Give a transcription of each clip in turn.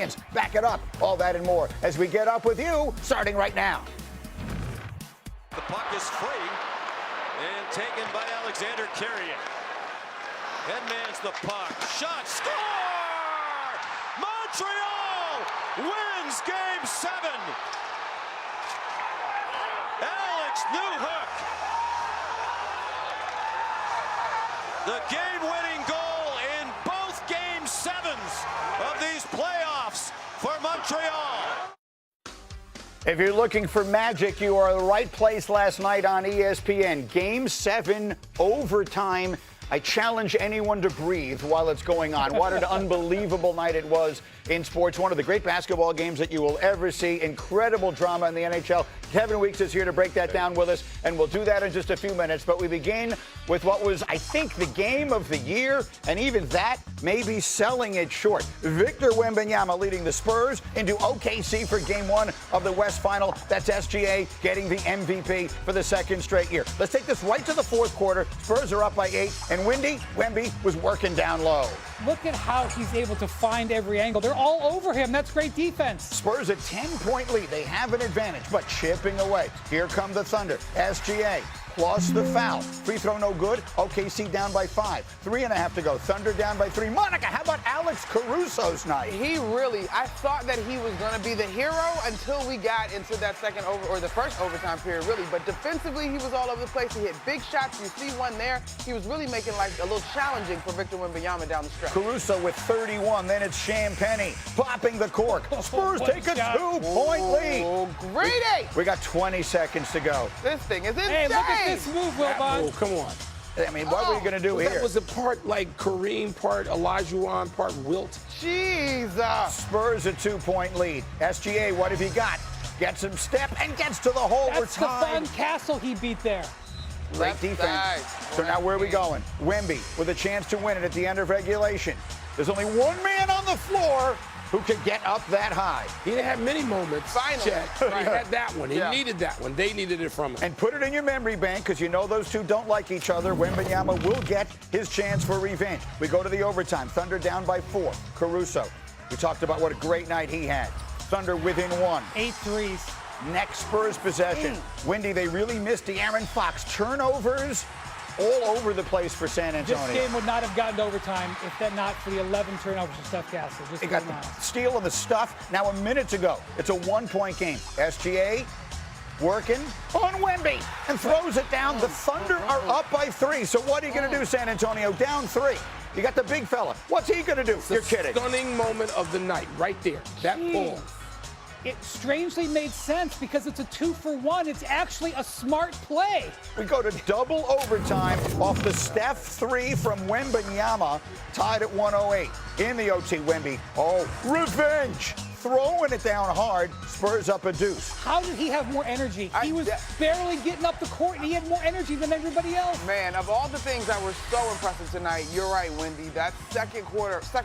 science, back it up. All that and more as we get up with you, starting right now. The puck is free and taken by Alexander Carrier. Headmans the puck. Shot. Score! Montreal wins Game 7. Alex Newhook. The game-winning goal in both Game 7s of these playoffs for Montreal. If you're looking for magic, you are in the right place last night on ESPN. Game 7, overtime. I challenge anyone to breathe while it's going on. What an unbelievable night it was in sports. One of the great basketball games that you will ever see. Incredible drama in the NHL. Kevin Weeks is here to break that down with us, and we'll do that in just a few minutes. But we begin with what was, I think, the game of the year, and even that may be selling it short. Victor Wembanyama leading the Spurs into OKC for Game 1 of the West Final. That's SGA getting the MVP for the second straight year. Let's take this right to the fourth quarter. Spurs are up by 8, and Wemby was working down low. Look at how he's able to find every angle. They're all over him. That's great defense. Spurs a 10-point lead. They have an advantage, but chipping away. Here come the Thunder. SGA plus the foul. Free throw no good. OKC down by 5. 3.5 to go. Thunder down by 3. Monica, how about Alex Caruso's night? I thought that he was going to be the hero until we got into that the first overtime period, really. But defensively, he was all over the place. He hit big shots. You see one there. He was really making life a little challenging for Victor Wembanyama down the stretch. Caruso with 31. Then it's Champagnie popping the cork. Spurs take a 2-point lead. Oh, greedy! We got 20 seconds to go. This thing is insane. Hey, look at this move, Wilbon. Oh, come on. I mean, what were you going to do here? That was a part like Kareem, part Olajuwon, part Wilt. Jesus. Spurs a 2-point lead. SGA, what have you got? Gets him step and gets to the hole. That's the fun castle he beat there. Great defense. So now where are we going? Wemby with a chance to win it at the end of regulation. There's only one man on the floor who could get up that high. He didn't have many moments. Finally. He had that one. He needed that one. They needed it from him. And put it in your memory bank, because you know those two don't like each other. Wembanyama will get his chance for revenge. We go to the overtime. Thunder down by 4. Caruso. We talked about what a great night he had. Thunder within 1. 8 threes. Next Spurs possession. Wendy, they really missed De'Aaron Fox. Turnovers all over the place for San Antonio. This game would not have gotten to overtime if that not for the 11 turnovers of Steph Castle. They got the steal and the stuff. Now a minute to go. It's a 1-point game. SGA working on Wemby and throws it down. The Thunder are up by 3. So what are you going to do, San Antonio? Down 3. You got the big fella. What's he going to do? You're kidding. Stunning moment of the night right there. That pull. It strangely made sense because it's a 2-for-1. It's actually a smart play. We go to double overtime off the Steph 3 from Wembanyama, tied at 108. In the OT, Wemby, revenge! Throwing it down hard, Spurs up a deuce. How did he have more energy? He was barely getting up the court, and he had more energy than everybody else. Man, of all the things that were so impressive tonight, you're right, Wendy. That second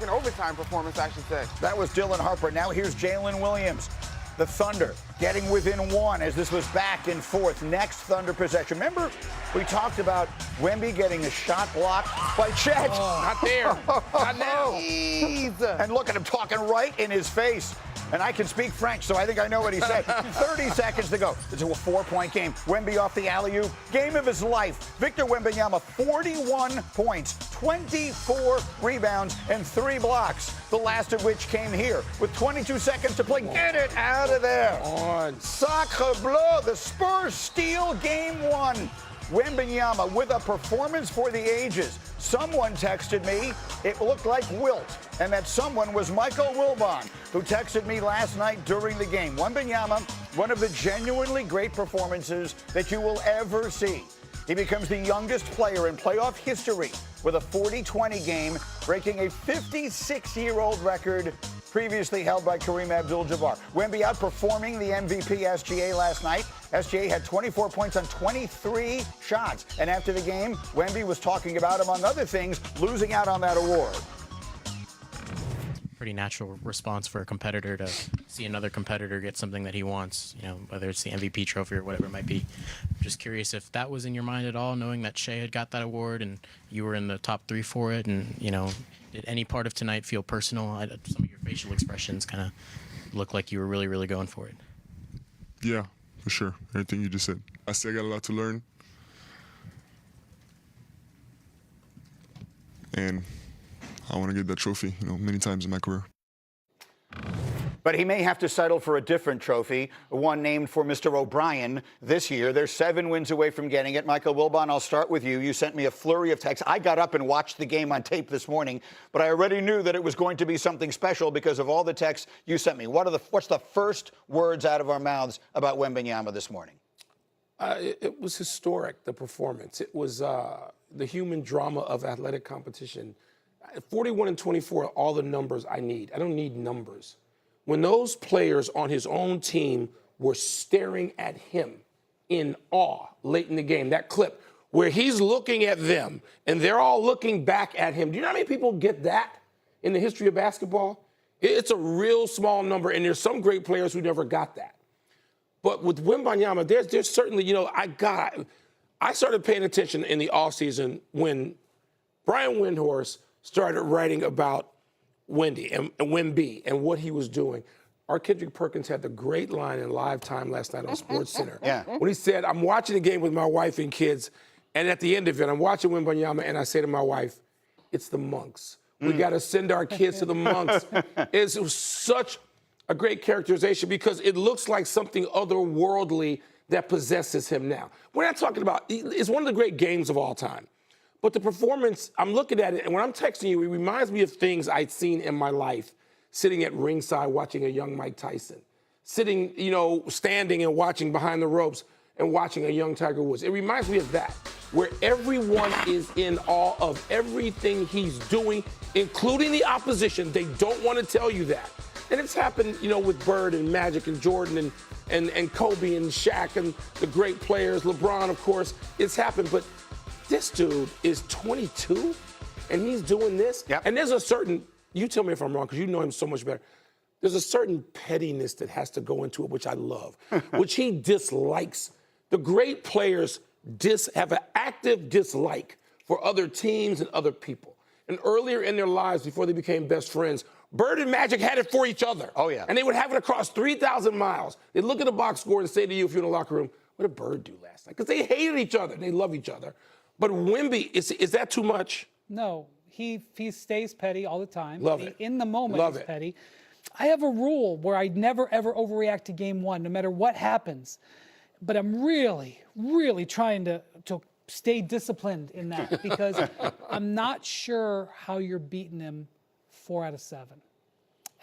overtime performance, I should say. That was Dylan Harper. Now here's Jalen Williams. The Thunder getting within 1 as this was back and forth. Next Thunder possession. Remember, we talked about Wemby getting a shot blocked by Chet. Not there. Not now. And look at him talking right in his face. And I can speak French, so I think I know what he said. 30 seconds to go. It's a 4-point game. Wemby off the alley-oop. Game of his life. Victor Wembanyama, 41 points, 24 rebounds, and 3 blocks. The last of which came here with 22 seconds to play. Get it out of there. On. Sacre bleu. The Spurs steal Game 1. Wembanyama with a performance for the ages. Someone texted me it looked like Wilt, and that someone was Michael Wilbon, who texted me last night during the game. Wembanyama, one of the genuinely great performances that you will ever see. He becomes the youngest player in playoff history with a 40-20 game, breaking a 56-year-old record previously held by Kareem Abdul-Jabbar. Wemby outperforming the MVP SGA last night. SGA had 24 points on 23 shots. And after the game, Wemby was talking about, among other things, losing out on that award. Pretty natural response for a competitor to see another competitor get something that he wants, you know, whether it's the MVP trophy or whatever it might be. I'm just curious if that was in your mind at all, knowing that Shea had got that award and you were in the top 3 for it, and, you know, Did any part of tonight feel personal? Some of your facial expressions kind of look like you were really, really going for it. Yeah, for sure. Everything you just said. I still got a lot to learn. And I want to get that trophy, many times in my career. But he may have to settle for a different trophy, one named for Mr. O'Brien this year. They're 7 wins away from getting it. Michael Wilbon, I'll start with you. You sent me a flurry of texts. I got up and watched the game on tape this morning, but I already knew that it was going to be something special because of all the texts you sent me. What's the first words out of our mouths about Wembanyama this morning? It was historic, the performance. It was the human drama of athletic competition. 41 and 24 are all the numbers I need. I don't need numbers. When those players on his own team were staring at him in awe late in the game, that clip where he's looking at them and they're all looking back at him. Do you know how many people get that in the history of basketball? It's a real small number, and there's some great players who never got that. But with Wembanyama, there's certainly, I started paying attention in the offseason when Brian Windhorst started writing about Wemby and what he was doing. Our Kendrick Perkins had the great line in live time last night on SportsCenter. Yeah. When he said, I'm watching the game with my wife and kids, and at the end of it, I'm watching Wembanyama, and I say to my wife, it's the monks. We got to send our kids to the monks. It was such a great characterization because it looks like something otherworldly that possesses him now. We're not talking about, it's one of the great games of all time. But the performance, I'm looking at it, and when I'm texting you, it reminds me of things I'd seen in my life, sitting at ringside watching a young Mike Tyson, sitting, standing and watching behind the ropes and watching a young Tiger Woods. It reminds me of that, where everyone is in awe of everything he's doing, including the opposition. They don't want to tell you that. And it's happened, with Bird and Magic and Jordan and Kobe and Shaq and the great players, LeBron, of course. It's happened, but this dude is 22, and he's doing this. Yep. And there's a certain, you tell me if I'm wrong, because you know him so much better. There's a certain pettiness that has to go into it, which I love, which he dislikes. The great players have an active dislike for other teams and other people. And earlier in their lives, before they became best friends, Bird and Magic had it for each other. Oh, yeah. And they would have it across 3,000 miles. They'd look at the box score and say to you if you're in the locker room, what did Bird do last night? Because they hated each other. They love each other. But Wemby, is that too much? No, he stays petty all the time. Love it. In the moment, Love he's it. petty. I have a rule where I never, ever overreact to game one, no matter what happens. But I'm really, really trying to stay disciplined in that because I'm not sure how you're beating him 4 out of 7.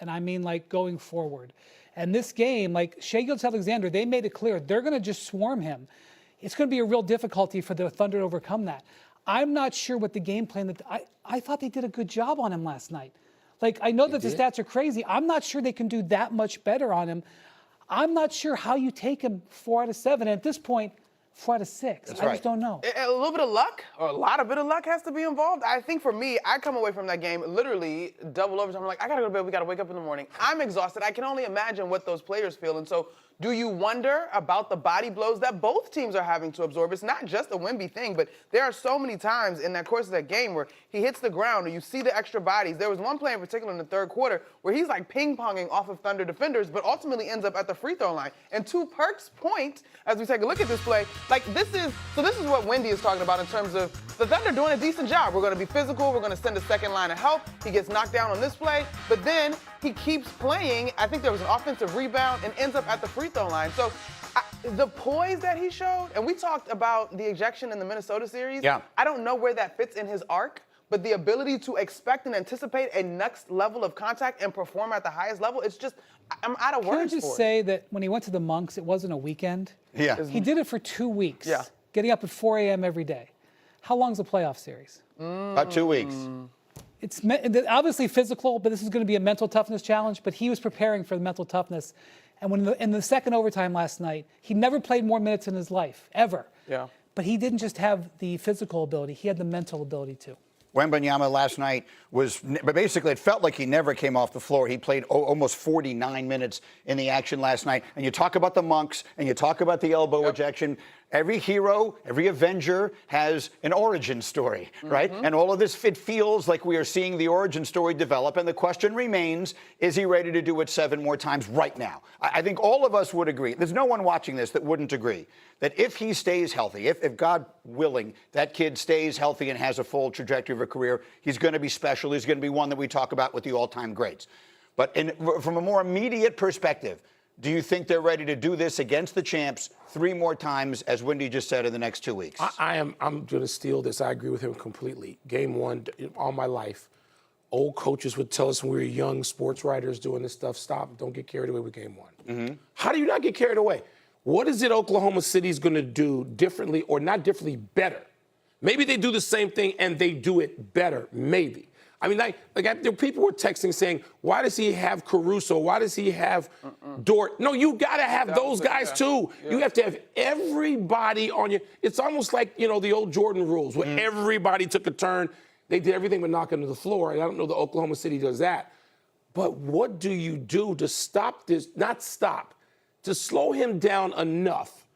And I mean, going forward. And this game, Shai Gilgeous-Alexander, they made it clear they're going to just swarm him. It's going to be a real difficulty for the Thunder to overcome that. I'm not sure what the game plan that I thought they did a good job on him last night. I know that the stats are crazy. I'm not sure they can do that much better on him. I'm not sure how you take him 4 out of 7. And at this point, 4 out of 6. That's I right. just don't know. A little bit of luck, or a lot of bit of luck has to be involved. I think for me, I come away from that game literally double overtime. I'm like, I gotta go to bed, we gotta wake up in the morning. I'm exhausted. I can only imagine what those players feel. And so, do you wonder about the body blows that both teams are having to absorb? It's not just a Wemby thing, but there are so many times in that course of that game where he hits the ground or you see the extra bodies. There was one play in particular in the third quarter where he's ping-ponging off of Thunder defenders, but ultimately ends up at the free throw line. And to Perk's point, as we take a look at this play, this is what Wendy is talking about in terms of the Thunder doing a decent job. We're going to be physical. We're going to send a second line of help. He gets knocked down on this play, but then he keeps playing. I think there was an offensive rebound and ends up at the free throw line. So the poise that he showed, and we talked about the ejection in the Minnesota series. Yeah. I don't know where that fits in his arc, but the ability to expect and anticipate a next level of contact and perform at the highest level, it's just, I'm out of words for it. Can I just say that when he went to the Monks, it wasn't a weekend? Yeah. He did it for 2 weeks. Yeah. Getting up at 4 a.m. every day. How long's a playoff series? About 2 weeks. It's obviously physical, but this is going to be a mental toughness challenge. But he was preparing for the mental toughness. And when in the second overtime last night, he never played more minutes in his life, ever. Yeah. But he didn't just have the physical ability. He had the mental ability, too. Wembanyama last night but basically it felt like he never came off the floor. He played almost 49 minutes in the action last night. And you talk about the Monks and you talk about the elbow ejection. Every hero, every Avenger has an origin story, right? And all of this, it feels like we are seeing the origin story develop. And the question remains, is he ready to do it 7 more times right now? I think all of us would agree. There's no one watching this that wouldn't agree that if he stays healthy, if God willing, that kid stays healthy and has a full trajectory of a career, he's going to be special. He's going to be one that we talk about with the all-time greats. But from a more immediate perspective, do you think they're ready to do this against the champs 3 more times, as Wendy just said, in the next 2 weeks? I'm going to steal this. I agree with him completely. Game 1, all my life, old coaches would tell us when we were young sports writers doing this stuff, stop, don't get carried away with Game 1. How do you not get carried away? What is it Oklahoma City's going to do differently, or not differently, better? Maybe they do the same thing and they do it better, maybe. I mean, there people were texting saying, why does he have Caruso? Why does he have Dort? No, you got to have those guys too. You have to have everybody on you. It's almost like, the old Jordan rules where everybody took a turn. They did everything but knock him to the floor. And I don't know that Oklahoma City does that. But what do you do to stop this? Not stop, to slow him down enough.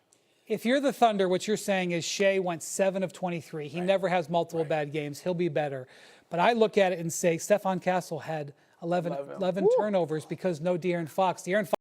If you're the Thunder, what you're saying is Shea went 7 of 23. He never has multiple bad games. He'll be better. But I look at it and say Stephon Castle had 11 turnovers because no De'Aaron Fox. De'Aaron Fox